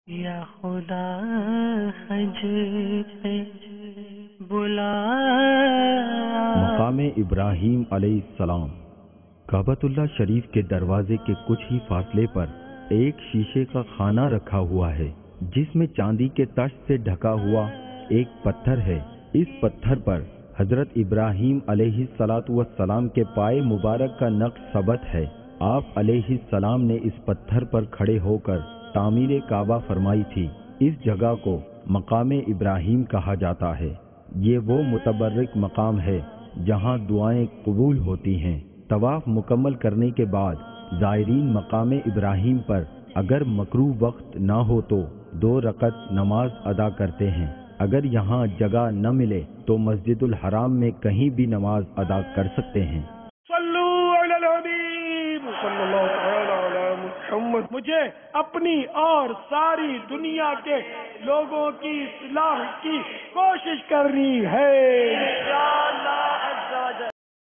یا خدا حج پہ بلا. مقام ابراہیم علیہ السلام. کعبۃ اللہ شریف کے دروازے کے کچھ ہی فاصلے پر ایک شیشے کا خانہ رکھا ہوا ہے جس میں چاندی کے تش سے ڈھکا ہوا ایک پتھر ہے. اس پتھر پر حضرت ابراہیم علیہ السلام کے پائے مبارک کا نقش ثبت ہے. آپ علیہ السلام نے اس پتھر پر کھڑے ہو کر تعمیر کعبہ فرمائی تھی. اس جگہ کو مقام ابراہیم کہا جاتا ہے. یہ وہ متبرک مقام ہے جہاں دعائیں قبول ہوتی ہیں. طواف مکمل کرنے کے بعد زائرین مقام ابراہیم پر اگر مکروہ وقت نہ ہو تو 2 رکعت نماز ادا کرتے ہیں. اگر یہاں جگہ نہ ملے تو مسجد الحرام میں کہیں بھی نماز ادا کر سکتے ہیں. صلو علی الحبیب صلی اللہ تعالی علی محمد. مجھے اپنی اور ساری دنیا کے لوگوں کی اصلاح کی کوشش کرنی ہے.